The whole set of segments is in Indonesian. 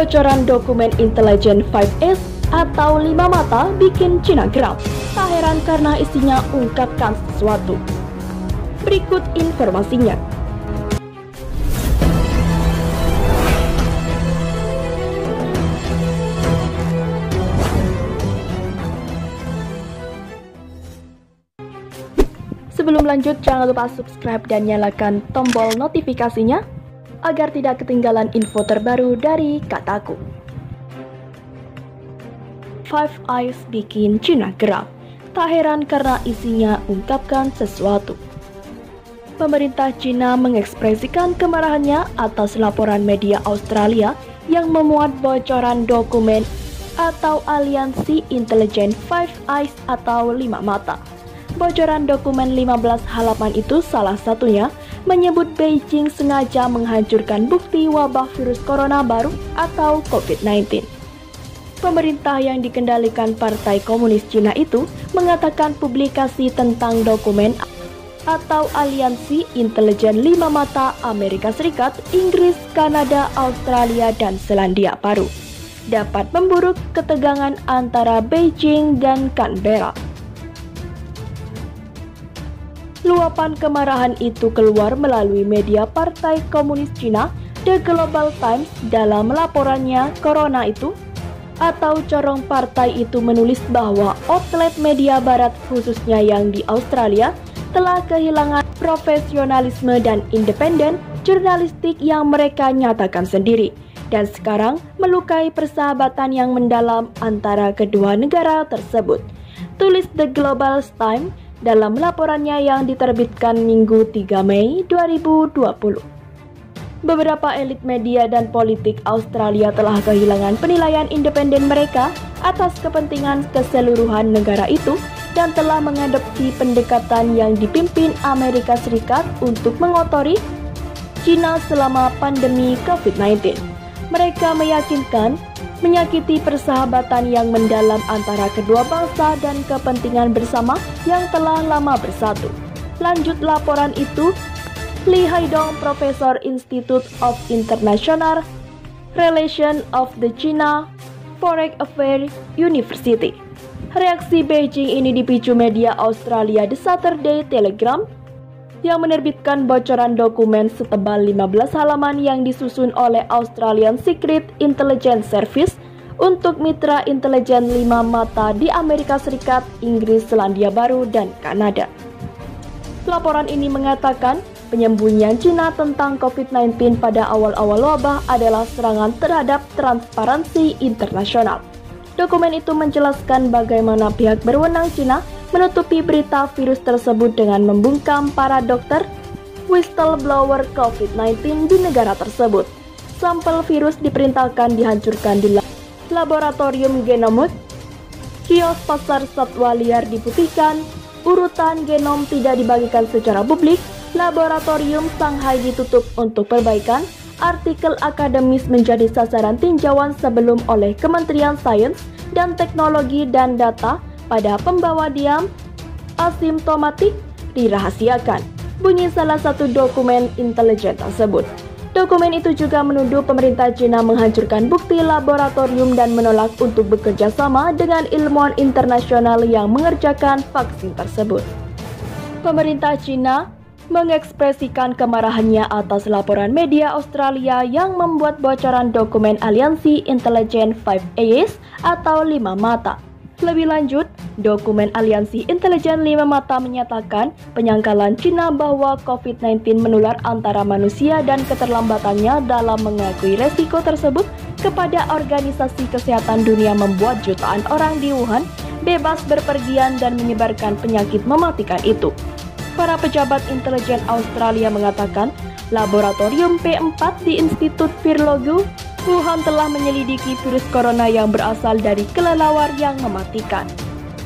Bocoran dokumen intelijen 5S atau 5 mata bikin Cina geram. Tak heran karena isinya ungkapkan sesuatu. Berikut informasinya. Sebelum lanjut, jangan lupa subscribe dan nyalakan tombol notifikasinya agar tidak ketinggalan info terbaru dari Kataku. Five Eyes bikin Cina geram. Tak heran karena isinya ungkapkan sesuatu. Pemerintah Cina mengekspresikan kemarahannya atas laporan media Australia yang memuat bocoran dokumen atau aliansi intelijen Five Eyes atau 5 mata. Bocoran dokumen 15 halaman itu salah satunya menyebut Beijing sengaja menghancurkan bukti wabah virus corona baru atau COVID-19. Pemerintah yang dikendalikan Partai Komunis Cina itu mengatakan publikasi tentang dokumen atau aliansi intelijen 5 mata Amerika Serikat, Inggris, Kanada, Australia, dan Selandia Baru dapat memburuk ketegangan antara Beijing dan Canberra. Luapan kemarahan itu keluar melalui media Partai Komunis Cina, The Global Times. Dalam laporannya, corona itu atau corong partai itu menulis bahwa outlet media barat khususnya yang di Australia telah kehilangan profesionalisme dan independen jurnalistik yang mereka nyatakan sendiri, dan sekarang melukai persahabatan yang mendalam antara kedua negara tersebut, tulis The Global Times dalam laporannya yang diterbitkan Minggu 3 Mei 2020. Beberapa elit media dan politik Australia telah kehilangan penilaian independen mereka atas kepentingan keseluruhan negara itu dan telah mengadopsi pendekatan yang dipimpin Amerika Serikat untuk mengotori Cina selama pandemi COVID-19. Mereka menyakiti persahabatan yang mendalam antara kedua bangsa dan kepentingan bersama yang telah lama bersatu. Lanjut laporan itu, Li Haidong, Profesor Institute of International Relations of the China Foreign Affairs University. Reaksi Beijing ini dipicu media Australia The Saturday Telegram yang menerbitkan bocoran dokumen setebal 15 halaman yang disusun oleh Australian Secret Intelligence Service untuk mitra intelijen 5 mata di Amerika Serikat, Inggris, Selandia Baru, dan Kanada. Laporan ini mengatakan penyembunyian Cina tentang COVID-19 pada awal-awal wabah adalah serangan terhadap transparansi internasional. Dokumen itu menjelaskan bagaimana pihak berwenang Cina menutupi berita virus tersebut dengan membungkam para dokter whistleblower COVID-19 di negara tersebut. Sampel virus diperintahkan dihancurkan di laboratorium Genomic, kios pasar satwa liar diputihkan, urutan genom tidak dibagikan secara publik, laboratorium Shanghai ditutup untuk perbaikan, artikel akademis menjadi sasaran tinjauan sebelum oleh Kementerian Sains dan Teknologi dan Data pada pembawa diam asimptomatik dirahasiakan, bunyi salah satu dokumen intelijen tersebut. Dokumen itu juga menuduh pemerintah Cina menghancurkan bukti laboratorium dan menolak untuk bekerja sama dengan ilmuwan internasional yang mengerjakan vaksin tersebut. Pemerintah Cina mengekspresikan kemarahannya atas laporan media Australia yang membuat bocoran dokumen aliansi intelijen Five Eyes atau 5 mata. Lebih lanjut, dokumen aliansi intelijen 5 mata menyatakan penyangkalan Cina bahwa COVID-19 menular antara manusia dan keterlambatannya dalam mengakui resiko tersebut kepada Organisasi Kesehatan Dunia membuat jutaan orang di Wuhan bebas berpergian dan menyebarkan penyakit mematikan itu. Para pejabat intelijen Australia mengatakan laboratorium P4 di Institut Virologi Wuhan telah menyelidiki virus corona yang berasal dari kelelawar yang mematikan.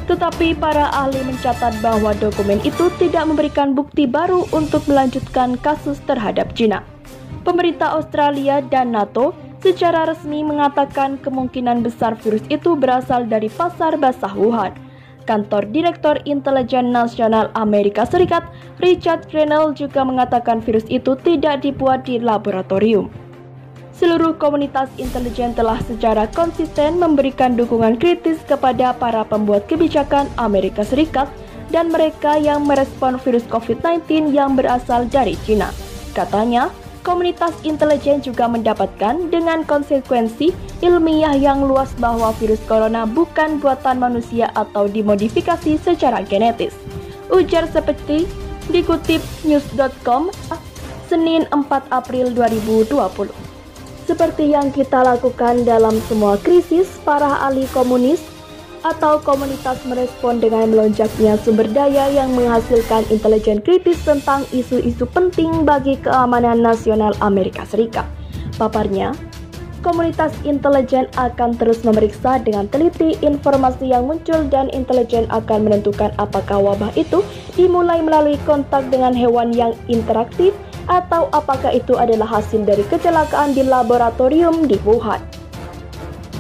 Tetapi para ahli mencatat bahwa dokumen itu tidak memberikan bukti baru untuk melanjutkan kasus terhadap Cina. Pemerintah Australia dan NATO secara resmi mengatakan kemungkinan besar virus itu berasal dari pasar basah Wuhan. Kantor Direktur Intelijen Nasional Amerika Serikat, Richard Grenell, juga mengatakan virus itu tidak dibuat di laboratorium. Seluruh komunitas intelijen telah secara konsisten memberikan dukungan kritis kepada para pembuat kebijakan Amerika Serikat dan mereka yang merespon virus COVID-19 yang berasal dari China. Katanya, komunitas intelijen juga mendapatkan dengan konsekuensi ilmiah yang luas bahwa virus corona bukan buatan manusia atau dimodifikasi secara genetis. Ujar seperti dikutip news.com Senin 4 April 2020. Seperti yang kita lakukan dalam semua krisis, para ahli komunis atau komunitas merespon dengan melonjaknya sumber daya yang menghasilkan intelijen kritis tentang isu-isu penting bagi keamanan nasional Amerika Serikat. Paparnya, komunitas intelijen akan terus memeriksa dengan teliti informasi yang muncul dan intelijen akan menentukan apakah wabah itu dimulai melalui kontak dengan hewan yang interaktif atau apakah itu adalah hasil dari kecelakaan di laboratorium di Wuhan.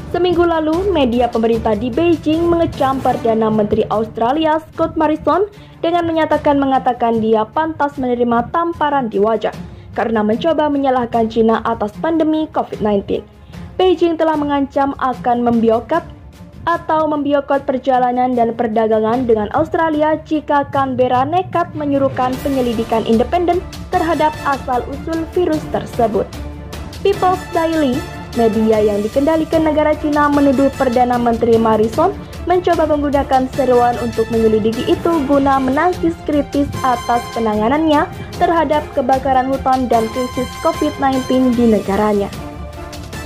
Seminggu lalu, media pemerintah di Beijing mengecam Perdana Menteri Australia Scott Morrison dengan mengatakan dia pantas menerima tamparan di wajah karena mencoba menyalahkan China atas pandemi COVID-19. Beijing telah mengancam akan membiokot perjalanan dan perdagangan dengan Australia jika Canberra nekat menyuruhkan penyelidikan independen terhadap asal-usul virus tersebut. People's Daily, media yang dikendalikan negara China, menuduh Perdana Menteri Morrison mencoba menggunakan seruan untuk menyelidiki itu guna menangkis kritis atas penanganannya terhadap kebakaran hutan dan krisis COVID-19 di negaranya.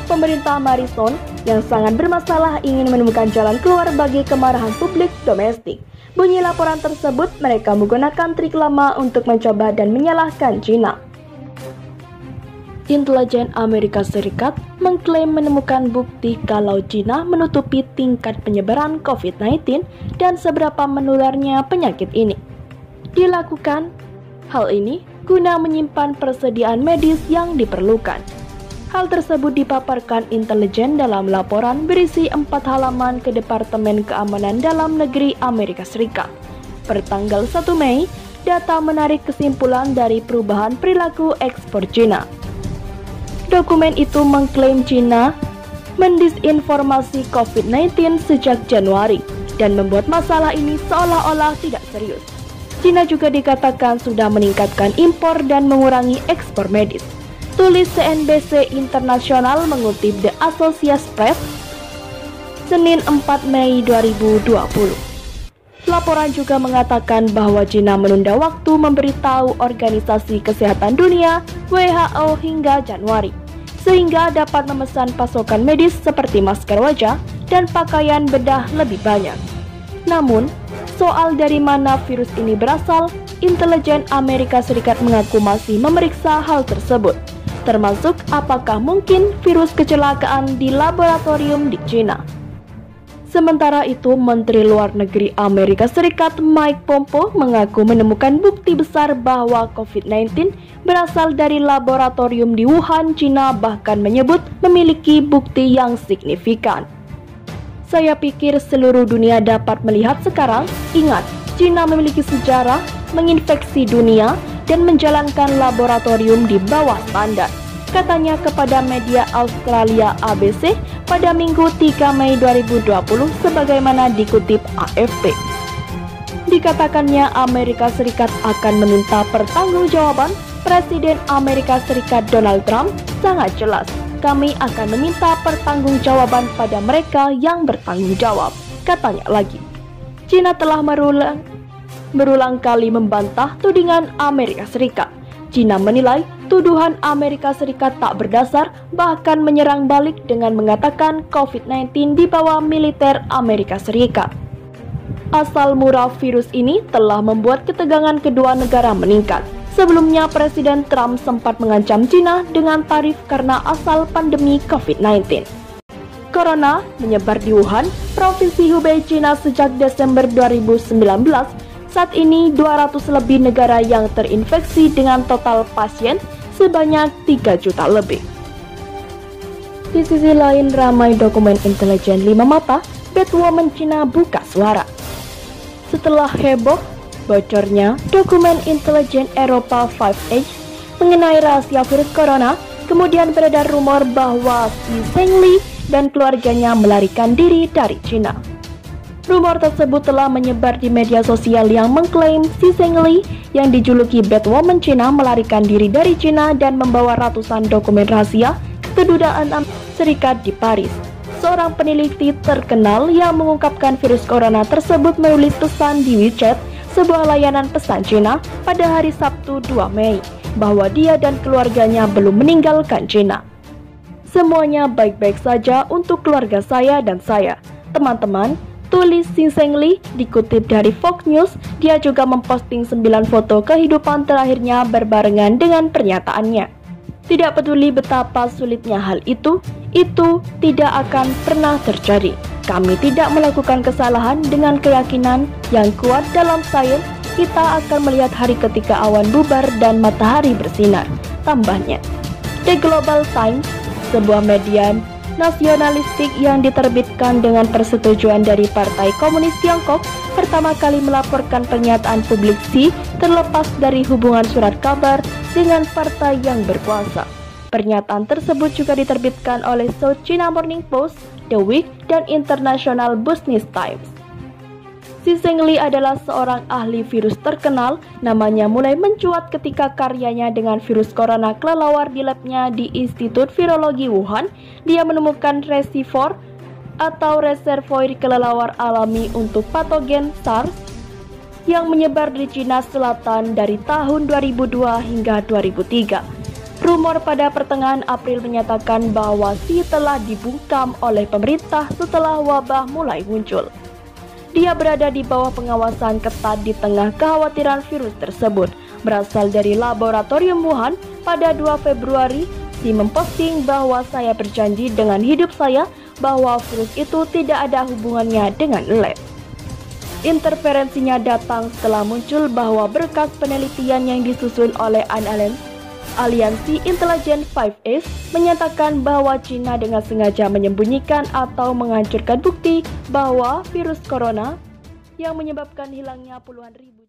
Pemerintah Morrison yang sangat bermasalah ingin menemukan jalan keluar bagi kemarahan publik domestik. Bunyi laporan tersebut, mereka menggunakan trik lama untuk mencoba dan menyalahkan China. Intelijen Amerika Serikat mengklaim menemukan bukti kalau China menutupi tingkat penyebaran COVID-19 dan seberapa menularnya penyakit ini. Dilakukan hal ini guna menyimpan persediaan medis yang diperlukan. Hal tersebut dipaparkan intelijen dalam laporan berisi 4 halaman ke Departemen Keamanan Dalam Negeri Amerika Serikat. Pertanggal 1 Mei, data menarik kesimpulan dari perubahan perilaku ekspor China. Dokumen itu mengklaim China mendisinformasi COVID-19 sejak Januari dan membuat masalah ini seolah-olah tidak serius. China juga dikatakan sudah meningkatkan impor dan mengurangi ekspor medis. Tulis CNBC Internasional mengutip The Associated Press, Senin 4 Mei 2020. Laporan juga mengatakan bahwa China menunda waktu memberitahu Organisasi Kesehatan Dunia (WHO) hingga Januari, sehingga dapat memesan pasokan medis seperti masker wajah dan pakaian bedah lebih banyak. Namun, soal dari mana virus ini berasal, intelijen Amerika Serikat mengaku masih memeriksa hal tersebut, termasuk apakah mungkin virus kecelakaan di laboratorium di China. Sementara itu, Menteri Luar Negeri Amerika Serikat Mike Pompeo mengaku menemukan bukti besar bahwa COVID-19 berasal dari laboratorium di Wuhan, China, bahkan menyebut memiliki bukti yang signifikan. Saya pikir seluruh dunia dapat melihat sekarang, ingat, China memiliki sejarah menginfeksi dunia dan menjalankan laboratorium di bawah standar, katanya kepada media Australia ABC pada Minggu 3 Mei 2020 sebagaimana dikutip AFP. Dikatakannya Amerika Serikat akan meminta pertanggungjawaban. Presiden Amerika Serikat Donald Trump sangat jelas, kami akan meminta pertanggungjawaban pada mereka yang bertanggung jawab, katanya lagi. China telah berulang kali membantah tudingan Amerika Serikat. China menilai tuduhan Amerika Serikat tak berdasar, bahkan menyerang balik dengan mengatakan COVID-19 dibawa militer Amerika Serikat. Asal murah virus ini telah membuat ketegangan kedua negara meningkat. Sebelumnya, Presiden Trump sempat mengancam China dengan tarif karena asal pandemi COVID-19. Corona menyebar di Wuhan, Provinsi Hubei, China sejak Desember 2019. Saat ini 200 lebih negara yang terinfeksi dengan total pasien sebanyak 3 juta lebih. Di sisi lain, ramai dokumen intelijen 5 mata, Batwoman China buka suara. Setelah heboh bocornya dokumen intelijen Eropa 5H mengenai rahasia virus corona, Kemudian beredar rumor bahwa si Zheng Li dan keluarganya melarikan diri dari Cina. Rumor tersebut telah menyebar di media sosial yang mengklaim si Zheng Li yang dijuluki Batwoman Cina melarikan diri dari Cina dan membawa ratusan dokumen rahasia kedutaan Amerika Serikat di Paris. Seorang peneliti terkenal yang mengungkapkan virus corona tersebut menulis pesan di WeChat, sebuah layanan pesan Cina, pada hari Sabtu 2 Mei, bahwa dia dan keluarganya belum meninggalkan Cina. Semuanya baik-baik saja untuk keluarga saya dan saya. Teman-teman, tulis si Zheng Li dikutip dari Fox News. Dia juga memposting 9 foto kehidupan terakhirnya berbarengan dengan pernyataannya. Tidak peduli betapa sulitnya hal itu tidak akan pernah terjadi. Kami tidak melakukan kesalahan. Dengan keyakinan yang kuat dalam sains, kita akan melihat hari ketika awan bubar dan matahari bersinar, tambahnya. The Global Times, sebuah media nasionalistik yang diterbitkan dengan persetujuan dari Partai Komunis Tiongkok, pertama kali melaporkan pernyataan publik Xi terlepas dari hubungan surat kabar dengan partai yang berkuasa. Pernyataan tersebut juga diterbitkan oleh South China Morning Post, The Week, dan International Business Times. Si Zheng Li adalah seorang ahli virus terkenal. Namanya mulai mencuat ketika karyanya dengan virus corona kelelawar di labnya di Institut Virologi Wuhan. Dia menemukan reservoir atau reservoir kelelawar alami untuk patogen SARS yang menyebar di Cina Selatan dari tahun 2002 hingga 2003. Rumor pada pertengahan April menyatakan bahwa Xi telah dibungkam oleh pemerintah setelah wabah mulai muncul. Dia berada di bawah pengawasan ketat di tengah kekhawatiran virus tersebut berasal dari laboratorium Wuhan. Pada 2 Februari, Xi memposting bahwa saya berjanji dengan hidup saya bahwa virus itu tidak ada hubungannya dengan lab. Interferensinya datang setelah muncul bahwa berkas penelitian yang disusun oleh Aliansi Intelijen 5S menyatakan bahwa Cina dengan sengaja menyembunyikan atau menghancurkan bukti bahwa virus corona yang menyebabkan hilangnya puluhan ribu